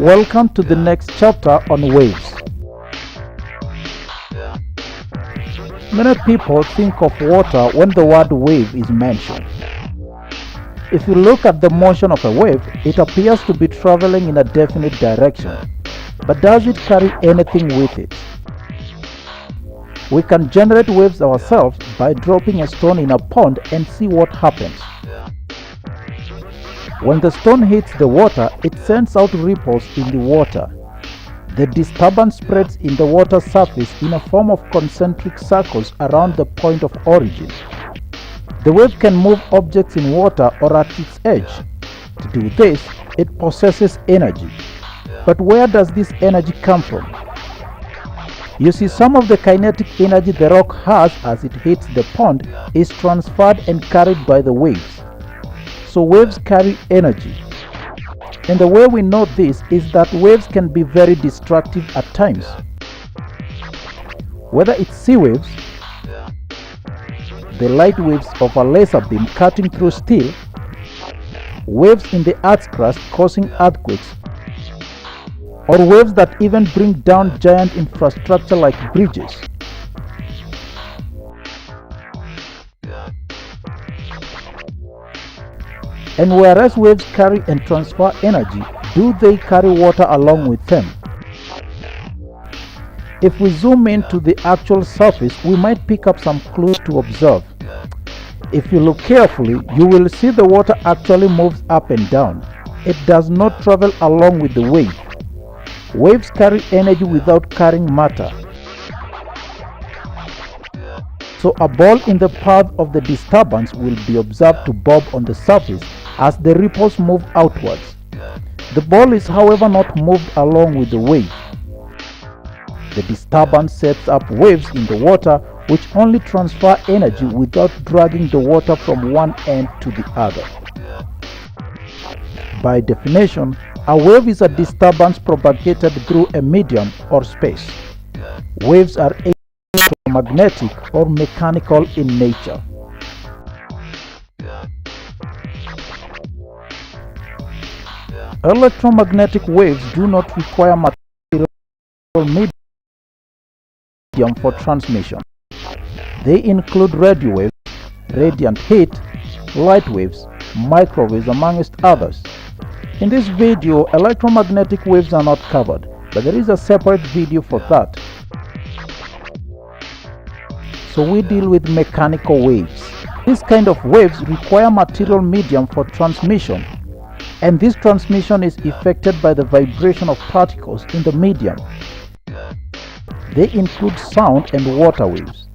Welcome to the next chapter on waves. Many people think of water when the word wave is mentioned. If you look at the motion of a wave, it appears to be traveling in a definite direction. But does it carry anything with it? We can generate waves ourselves by dropping a stone in a pond and see what happens. When the stone hits the water, it sends out ripples in the water. The disturbance spreads in the water surface in a form of concentric circles around the point of origin. The wave can move objects in water or at its edge. To do this, it possesses energy. But where does this energy come from? You see, some of the kinetic energy the rock has as it hits the pond is transferred and carried by the waves. So waves carry energy. And the way we know this is that waves can be very destructive at times. Whether it's sea waves, the light waves of a laser beam cutting through steel, waves in the earth's crust causing earthquakes, or waves that even bring down giant infrastructure like bridges. And whereas waves carry and transfer energy, do they carry water along with them? If we zoom in to the actual surface, we might pick up some clues to observe. If you look carefully, you will see the water actually moves up and down. It does not travel along with the wave. Waves carry energy without carrying matter. So a ball in the path of the disturbance will be observed to bob on the surface as the ripples move outwards. The ball is, however, not moved along with the wave. The disturbance sets up waves in the water which only transfer energy without dragging the water from one end to the other. By definition, a wave is a disturbance propagated through a medium or space. Waves are electromagnetic or mechanical in nature. Electromagnetic waves do not require material medium for transmission. They include radio waves, radiant heat, light waves, microwaves, amongst others. In this video, electromagnetic waves are not covered, but there is a separate video for that. So we deal with mechanical waves. This kind of waves require material medium for transmission, and this transmission is effected by the vibration of particles in the medium. They include sound and water waves.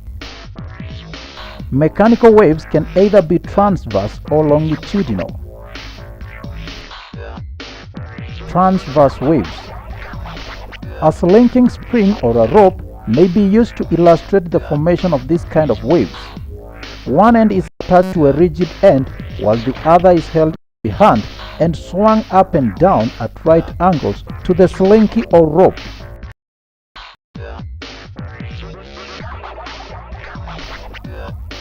Mechanical waves can either be transverse or longitudinal. Transverse waves. A slinking spring or a rope may be used to illustrate the formation of this kind of waves. One end is attached to a rigid end while the other is held by the hand and swung up and down at right angles to the slinky or rope.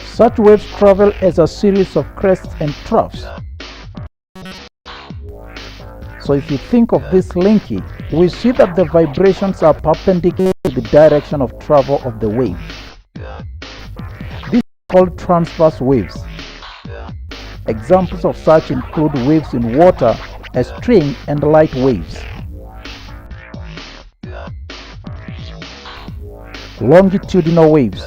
Such waves travel as a series of crests and troughs. So if you think of this slinky, we see that the vibrations are perpendicular to the direction of travel of the wave. These are called transverse waves. Examples of such include waves in water, a string, and light waves. Longitudinal waves.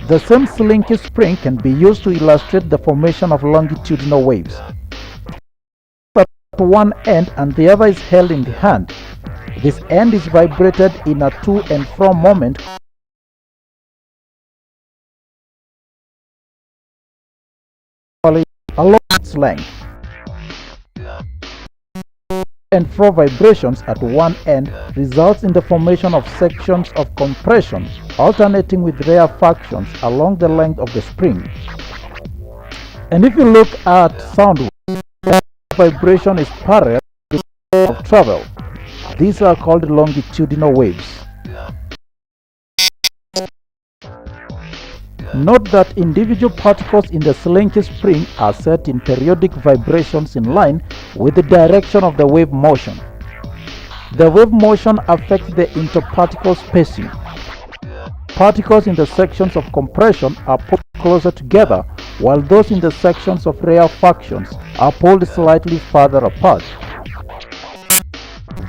The same slinky spring can be used to illustrate the formation of longitudinal waves. At one end and the other is held in the hand. This end is vibrated in a to and fro moment along its length. And fro vibrations at one end results in the formation of sections of compression alternating with rarefactions along the length of the spring. And if you look at sound waves, vibration is parallel to the rate of travel. These are called longitudinal waves. Note that individual particles in the slinky spring are set in periodic vibrations in line with the direction of the wave motion. The wave motion affects the interparticle spacing. Particles in the sections of compression are pulled closer together, while those in the sections of rarefactions are pulled slightly farther apart.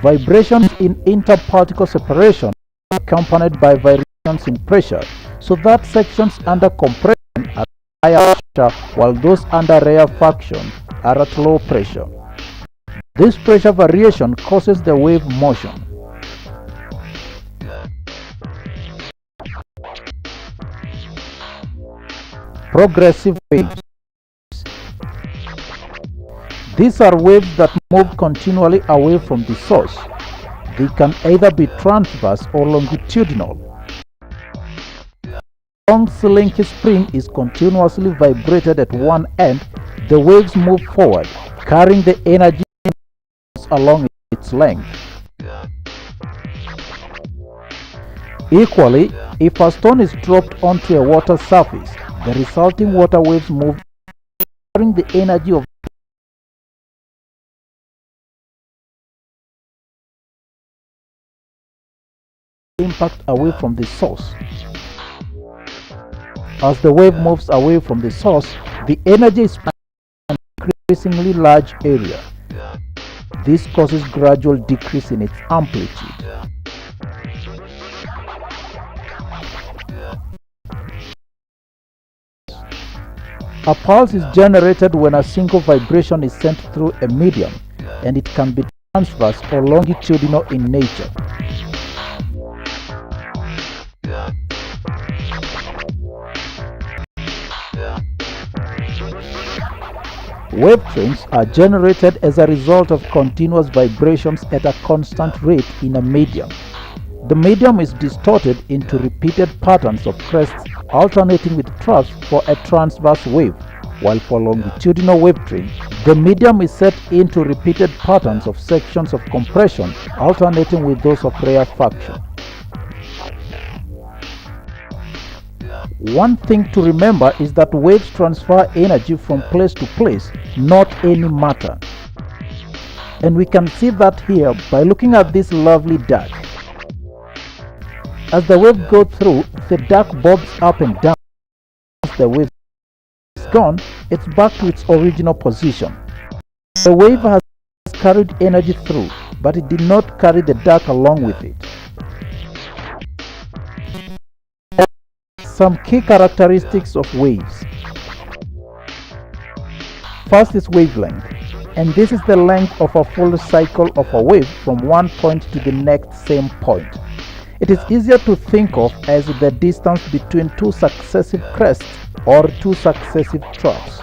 Vibrations in interparticle separation are accompanied by variations in pressure, so that sections under compression are at higher pressure while those under rarefaction are at low pressure. This pressure variation causes the wave motion. Progressive waves. These are waves that move continually away from the source. They can either be transverse or longitudinal. Long slinky spring is continuously vibrated at one end. The waves move forward, carrying the energy along its length. Equally, if a stone is dropped onto a water surface, the resulting water waves move, carrying the energy of impact away from the source. As the wave moves away from the source, the energy is spent in an increasingly large area. This causes gradual decrease in its amplitude. A pulse is generated when a single vibration is sent through a medium, and it can be transverse or longitudinal in nature. Wave trains are generated as a result of continuous vibrations at a constant rate in a medium. The medium is distorted into repeated patterns of crests alternating with troughs for a transverse wave, while for longitudinal wave train, the medium is set into repeated patterns of sections of compression alternating with those of rarefaction. One thing to remember is that waves transfer energy from place to place, not any matter. And we can see that here by looking at this lovely duck. As the wave goes through, the duck bobs up and down. Once the wave is gone, it's back to its original position. The wave has carried energy through, but it did not carry the duck along with it. Some key characteristics of waves. First is wavelength, and this is the length of a full cycle of a wave from one point to the next same point. It is easier to think of as the distance between two successive crests or two successive troughs.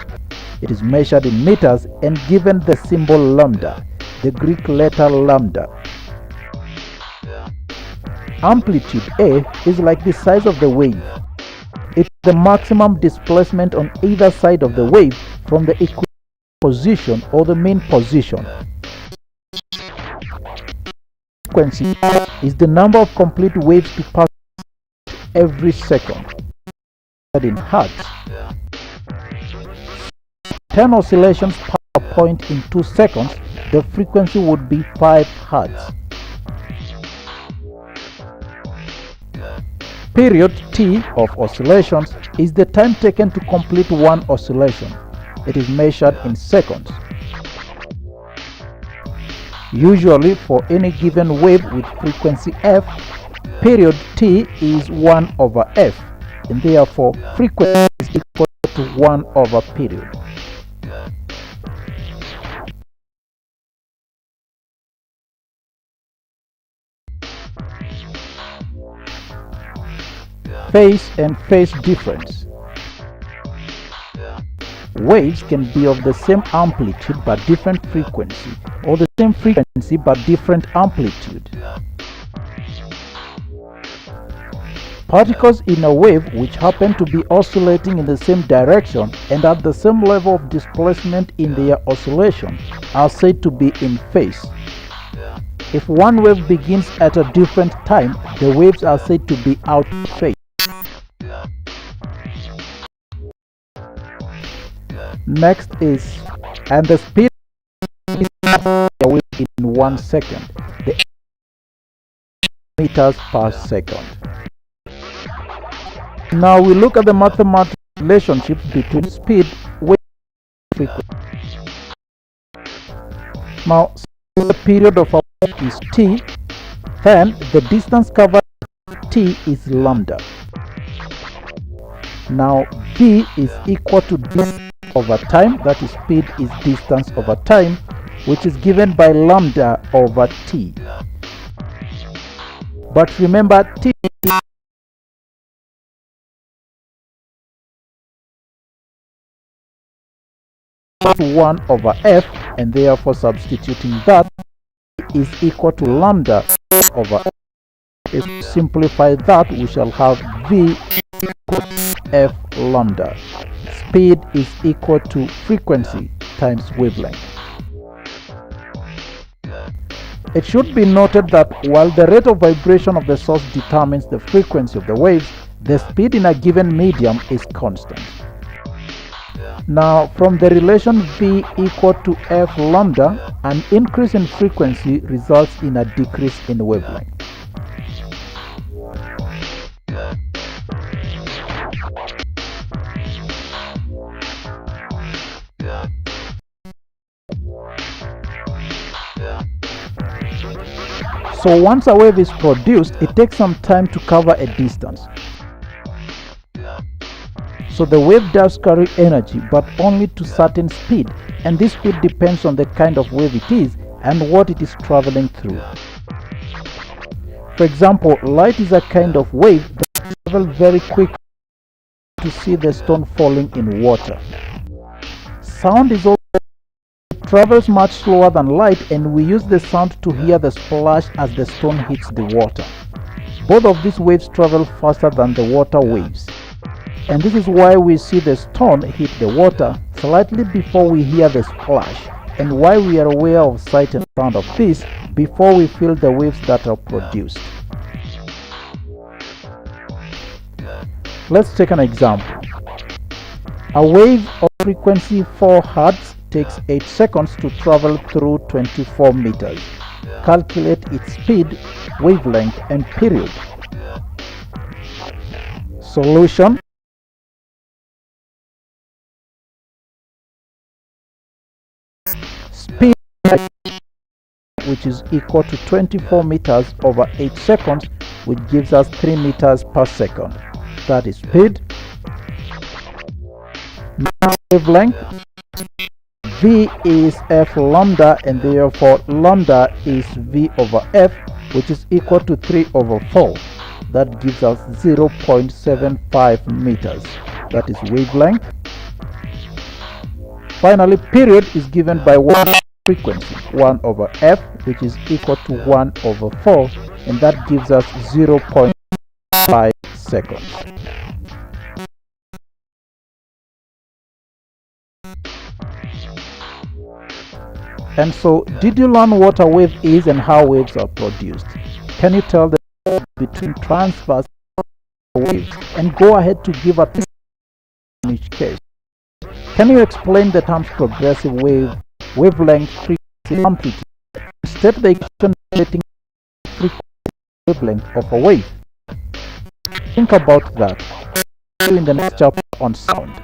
It is measured in meters and given the symbol lambda, the Greek letter lambda. Amplitude A is like the size of the wave. It's the maximum displacement on either side of the wave from the equilibrium position or the mean position. Frequency is the number of complete waves to pass every second. In hertz, 10 oscillations per point in 2 seconds, the frequency would be 5 hertz. Period T of oscillations is the time taken to complete one oscillation. It is measured in seconds. Usually for any given wave with frequency f, period T is 1 over f, and therefore frequency is equal to 1 over period. Phase and phase difference. Waves can be of the same amplitude but different frequency, or the same frequency but different amplitude. Particles in a wave which happen to be oscillating in the same direction and at the same level of displacement in their oscillation are said to be in phase. If one wave begins at a different time, the waves are said to be out of phase. Next is, and the speed is in 1 second. The meters per second. Now we look at the mathematical relationship between speed, wave, and frequency. Now, the period of a wave is t, then the distance covered t is lambda. Now b is equal to distance over time, that is speed is distance over time, which is given by lambda over t. But remember, t is 1 over f, and therefore substituting that is equal to lambda over f. If we simplify that, we shall have v equal to f lambda. Speed is equal to frequency times wavelength. It should be noted that while the rate of vibration of the source determines the frequency of the waves, the speed in a given medium is constant. Now, from the relation v equal to f lambda, an increase in frequency results in a decrease in wavelength. So once a wave is produced, it takes some time to cover a distance. So the wave does carry energy, but only to certain speed, and this speed depends on the kind of wave it is and what it is traveling through. For example, light is a kind of wave that travels very quickly to see the stone falling in water. Sound is also travels much slower than light, and we use the sound to hear the splash as the stone hits the water. Both of these waves travel faster than the water waves, and this is why we see the stone hit the water slightly before we hear the splash, and why we are aware of sight and sound of this before we feel the waves that are produced. Let's take an example. A wave of frequency 4 Hz takes 8 seconds to travel through 24 meters. Calculate its speed, wavelength, and period. Solution. Speed, which is equal to 24 meters over 8 seconds, which gives us 3 meters per second. That is speed. Now wavelength. V is f lambda, and therefore lambda is v over f, which is equal to 3 over 4. That gives us 0.75 meters. That is wavelength. Finally, period is given by one frequency, 1 over f, which is equal to 1 over 4, and that gives us 0.5 seconds. And so, did you learn what a wave is and how waves are produced? Can you tell the difference between transverse waves? And go ahead to give a in each case. Can you explain the terms progressive wave, wavelength, frequency, amplitude? State the equation relating to frequency, wavelength of a wave. Think about that. See you in the next chapter on sound.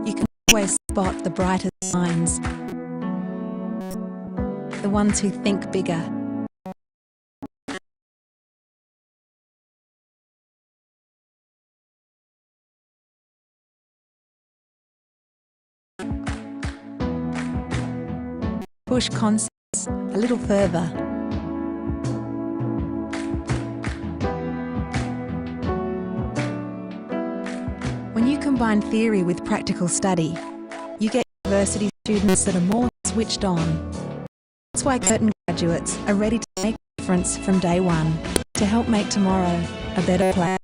You can always spot the brightest minds, the ones who think bigger. Push concepts a little further. When you combine theory with practical study, you get university students that are more switched on. That's why Curtin graduates are ready to make a difference from day one to help make tomorrow a better place.